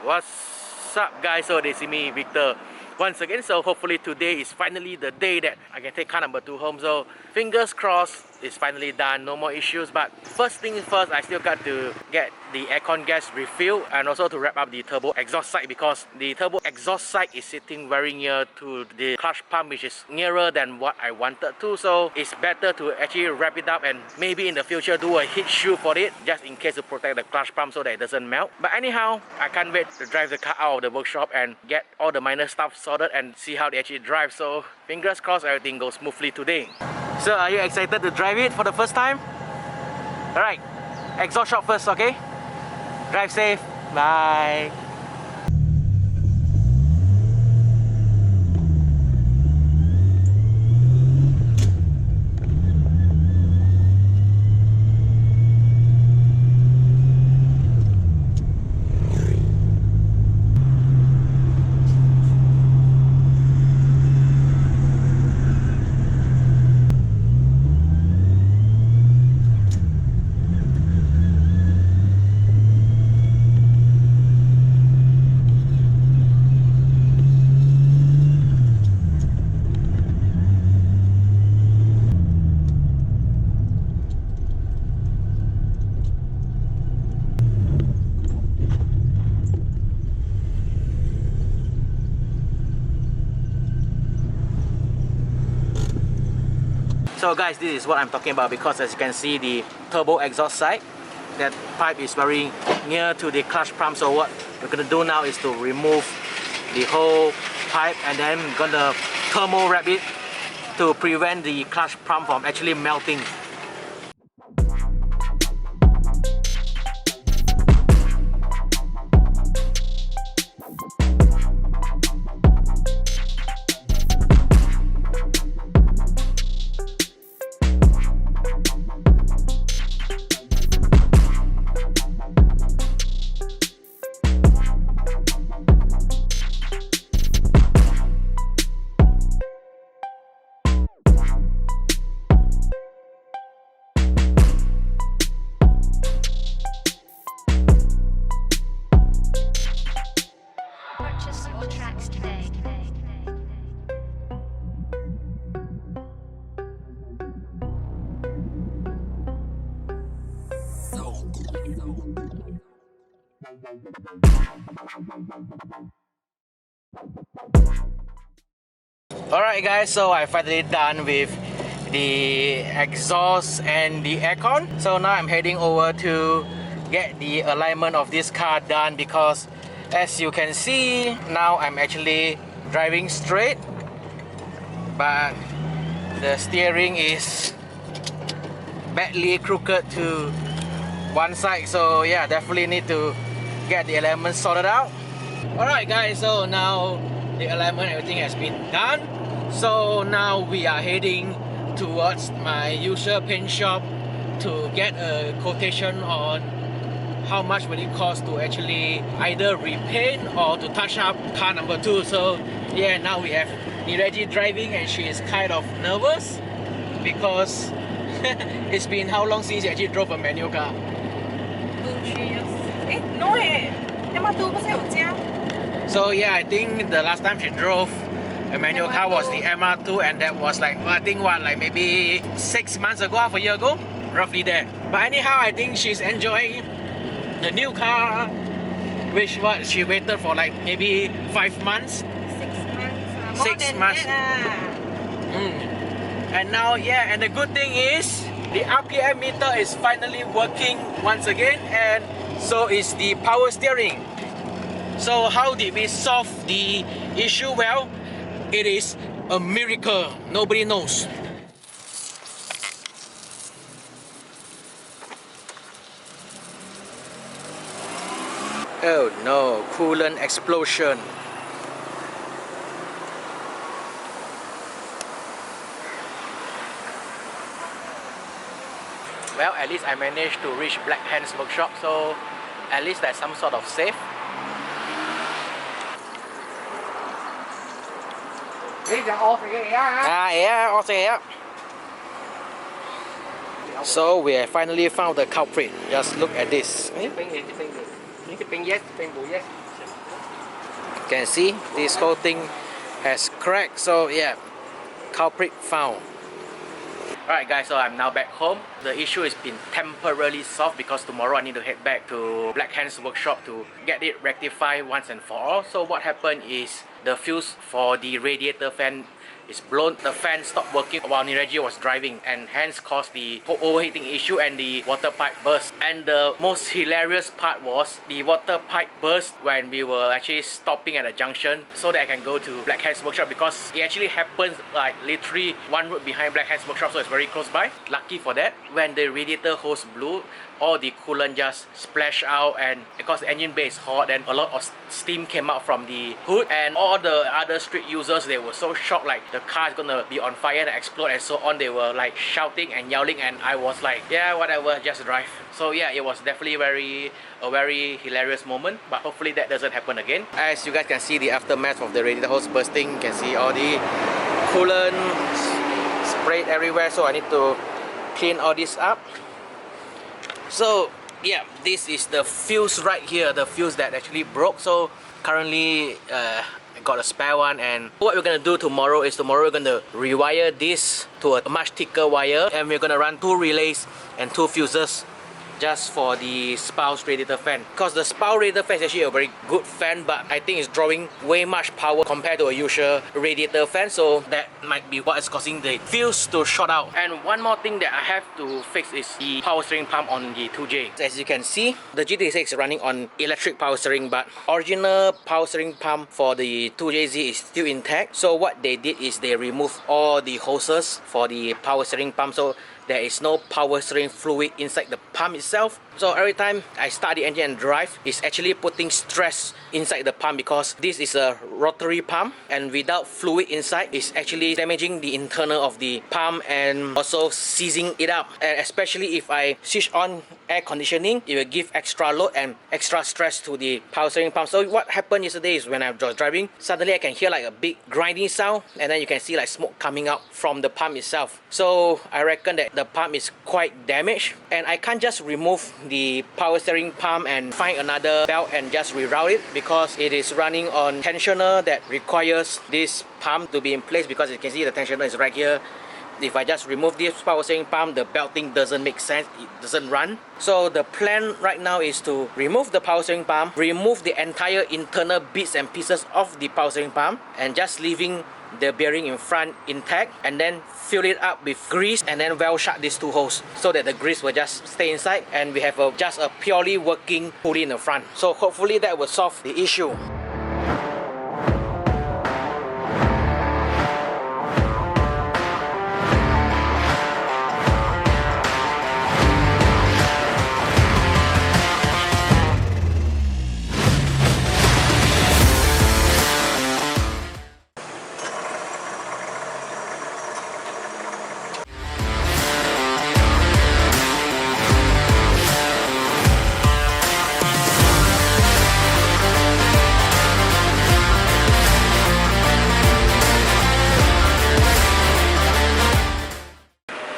What's up guys? So this is me, Victor, once again. So hopefully today is finally the day that I can take car number 2 home. So fingers crossed it's finally done, no more issues. But first thing first, I still got to get the aircon gas refill and also to wrap up the turbo exhaust side, because the turbo exhaust side is sitting very near to the clutch pump, which is nearer than what I wanted to. So it's better to actually wrap it up and maybe in the future do a heat shield for it, just in case to protect the clutch pump so that it doesn't melt. But anyhow, I can't wait to drive the car out of the workshop and get all the minor stuff sorted and see how they actually drive. So fingers crossed everything goes smoothly today. So are you excited to drive it for the first time? Alright, exhaust shot first, okay? Drive safe, bye! So guys, this is what I'm talking about, because as you can see the turbo exhaust side, that pipe is very near to the clutch pump. So what we're gonna do now is to remove the whole pipe and then we're gonna thermo wrap it to prevent the clutch pump from actually melting. Alright guys, so I finally done with the exhaust and the aircon. So now I'm heading over to get the alignment of this car done, because as you can see, now I'm actually driving straight, but the steering is badly crooked to one side. So yeah, definitely need to get the alignment sorted out. Alright guys, so now the alignment, everything has been done. So now we are heading towards my usual paint shop to get a quotation on how much will it cost to actually either repaint or to touch up car number 2. So yeah, now we have Liew driving and she is kind of nervous because it's been how long since you actually drove a manual car? 2-3 years. No MR2 不是有加? So yeah, I think the last time she drove a manual car was the MR2, and that was like, I think what, like maybe 6 months ago, half a year ago, roughly there. But anyhow, I think she's enjoying the new car, which what she waited for like maybe 5 months. 6 months. More 6 than months. That, And now, yeah, and the good thing is the RPM meter is finally working once again, and so is the power steering. So how did we solve the issue? Well, it is a miracle. Nobody knows. Oh no, coolant explosion. Well, at least I managed to reach Black Hand's workshop, so at least there's some sort of safe. Yeah, all set up. So we have finally found the culprit. Just look at this. can see this whole thing has cracked. So yeah, culprit found. Alright guys, so I'm now back home. The issue has been temporarily solved because tomorrow I need to head back to Black Hand's workshop to get it rectified once and for all. So what happened is the fuse for the radiator fan is blown. The fan stopped working while Nireji was driving and hence caused the overheating issue and the water pipe burst. And the most hilarious part was the water pipe burst when we were actually stopping at a junction so that I can go to Black Hand's workshop, because it actually happens like literally one road behind Black Hand's workshop, so it's very close by. Lucky for that, when the radiator hose blew, all the coolant just splashed out, and because the engine bay is hot and a lot of steam came out from the hood, and all the other street users, they were so shocked like the car is gonna be on fire and explode and so on. They were like shouting and yelling, and I was like, yeah, whatever, just drive. So yeah, it was definitely a very hilarious moment, but hopefully that doesn't happen again. As you guys can see the aftermath of the radiator hose bursting, you can see all the coolant sprayed everywhere, so I need to clean all this up. So yeah, this is the fuse right here, the fuse that actually broke. So currently I got a spare one, and what we're gonna do tomorrow is we're gonna rewire this to a much thicker wire, and we're gonna run 2 relays and 2 fuses just for the spouse radiator fan, because the spouse radiator fan is actually a very good fan, but I think it's drawing way much power compared to a usual radiator fan, so that might be what is causing the fuse to short out. And one more thing that I have to fix is the power steering pump on the 2J. As you can see, the GT86 is running on electric power steering, but original power steering pump for the 2JZ is still intact. So what they did is they removed all the hoses for the power steering pump, so there is no power steering fluid inside the pump itself. So every time I start the engine and drive, it's actually putting stress inside the pump, because this is a rotary pump, and without fluid inside, it's actually damaging the internal of the pump and also seizing it up. And especially if I switch on air conditioning, it will give extra load and extra stress to the power steering pump. So what happened yesterday is when I was driving, suddenly I can hear like a big grinding sound, and then you can see like smoke coming out from the pump itself. So I reckon that the pump is quite damaged, and I can't just remove the power steering pump and find another belt and just reroute it, because it is running on tensioner that requires this pump to be in place, because you can see the tensioner is right here. If I just remove this power steering pump, the belting doesn't make sense, it doesn't run. So the plan right now is to remove the power steering pump, remove the entire internal bits and pieces of the power steering pump, and just leaving the bearing in front intact, and then fill it up with grease and then weld shut these 2 holes so that the grease will just stay inside, and we have just a purely working pulley in the front. So hopefully that will solve the issue.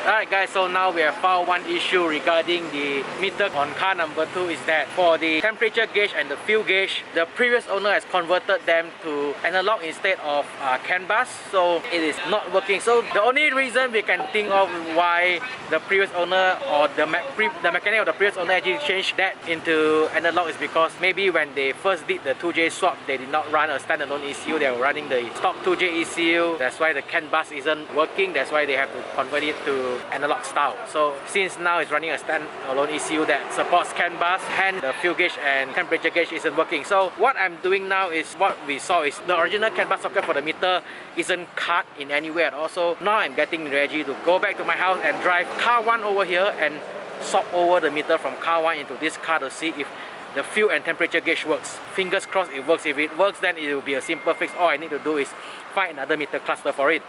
Alright guys, so now we have found one issue regarding the meter on car number 2, is that for the temperature gauge and the fuel gauge, the previous owner has converted them to analog instead of CAN bus, so it is not working. So the only reason we can think of why the previous owner or the mechanic of the previous owner actually changed that into analog is because maybe when they first did the 2J swap, they did not run a standalone ECU, they were running the stock 2J ECU. That's why the CAN bus isn't working, that's why they have to convert it to analog style. So since now it's running a standalone ECU that supports CAN bus, and the fuel gauge and temperature gauge isn't working. So what I'm doing now is, what we saw is the original CAN bus socket for the meter isn't cut in any way at all. So now I'm getting ready to go back to my house and drive car 1 over here and swap over the meter from car 1 into this car to see if the fuel and temperature gauge works. Fingers crossed it works. If it works, then it will be a simple fix. All I need to do is find another meter cluster for it.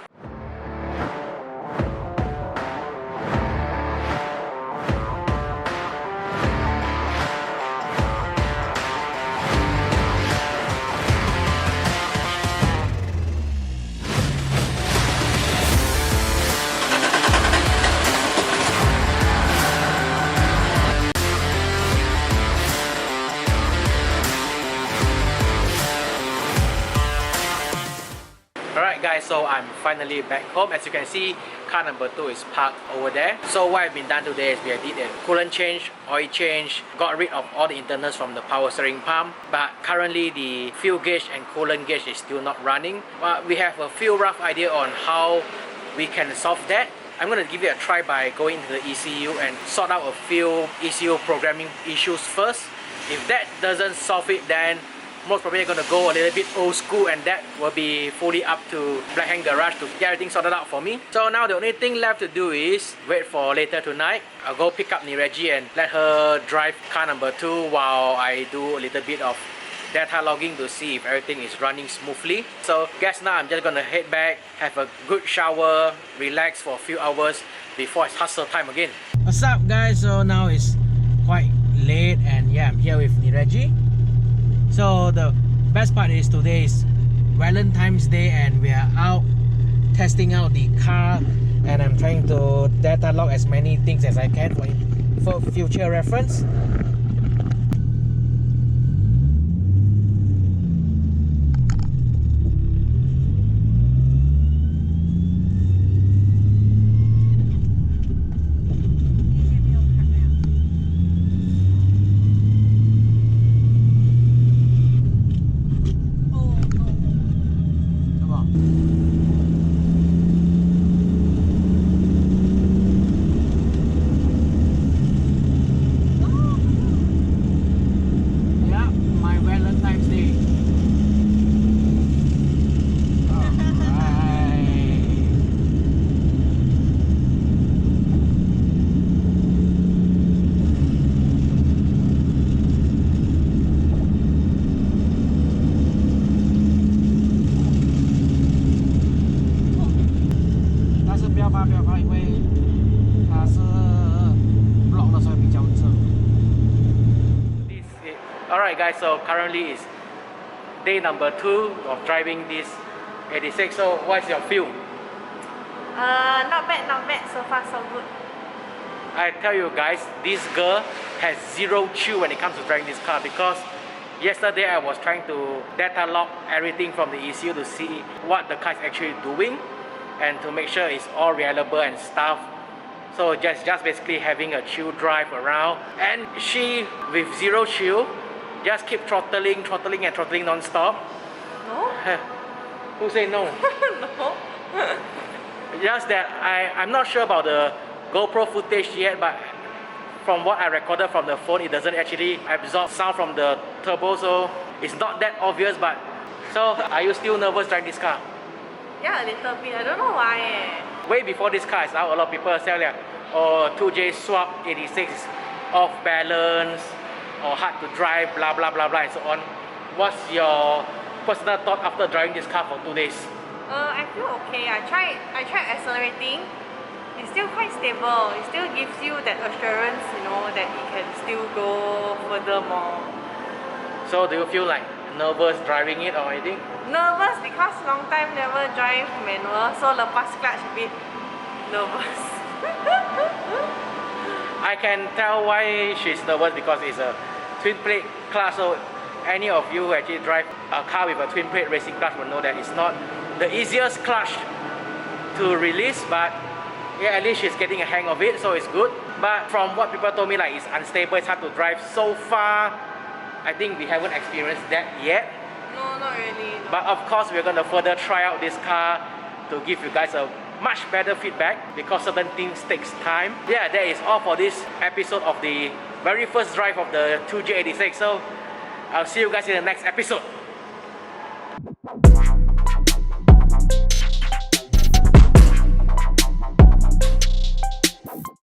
I'm finally back home. As you can see, car number 2 is parked over there. So what I've been done today is we did a coolant change, oil change, got rid of all the internals from the power steering pump. But currently the fuel gauge and coolant gauge is still not running. But we have a few rough idea on how we can solve that. I'm going to give it a try by going into the ECU and sort out a few ECU programming issues first. If that doesn't solve it, then most probably going to go a little bit old school, and that will be fully up to Black Hand Garage to get everything sorted out for me. So now the only thing left to do is wait for later tonight. I'll go pick up Nireji and let her drive car number 2 while I do a little bit of data logging to see if everything is running smoothly. So guess now I'm just gonna head back, have a good shower, relax for a few hours before it's hustle time again. What's up guys? So now it's quite late and yeah, I'm here with Nireji. So the best part is today is Valentine's Day and we are out testing out the car, and I'm trying to data log as many things as I can for future reference. Alright guys, so currently is day number 2 of driving this 86. So what's your feel? Not bad, so far so good. I tell you guys, this girl has zero chill when it comes to driving this car, because yesterday I was trying to data log everything from the ECU to see what the car is actually doing and to make sure it's all reliable and stuff. So just basically having a chill drive around, and she with zero chill just keep throttling non-stop. No? Who say no? No. Just that I'm not sure about the GoPro footage yet, but from what I recorded from the phone, it doesn't actually absorb sound from the turbo, so it's not that obvious. But so are you still nervous driving this car? Yeah, a little bit. I don't know why. Way before this car is out, a lot of people say like, oh, 2J swap 86 off balance or hard to drive, blah blah blah blah and so on. What's your personal thought after driving this car for 2 days? I feel okay. I tried accelerating. It's still quite stable. It still gives you that assurance, you know, that it can still go furthermore. So do you feel like nervous driving it or anything? Nervous because long time never drive manual, so lepas clutch a bit nervous. I can tell why she's nervous, because it's a twin plate clutch. So any of you who actually drive a car with a twin plate racing clutch will know that it's not the easiest clutch to release, but yeah, at least she's getting a hang of it, so it's good. But from what people told me, like it's unstable, it's hard to drive. So far, I think we haven't experienced that yet. No, not really. No. But of course, we're going to further try out this car to give you guys a much better feedback, because certain things takes time. Yeah, that is all for this episode of the very first drive of the 2J86. So I'll see you guys in the next episode.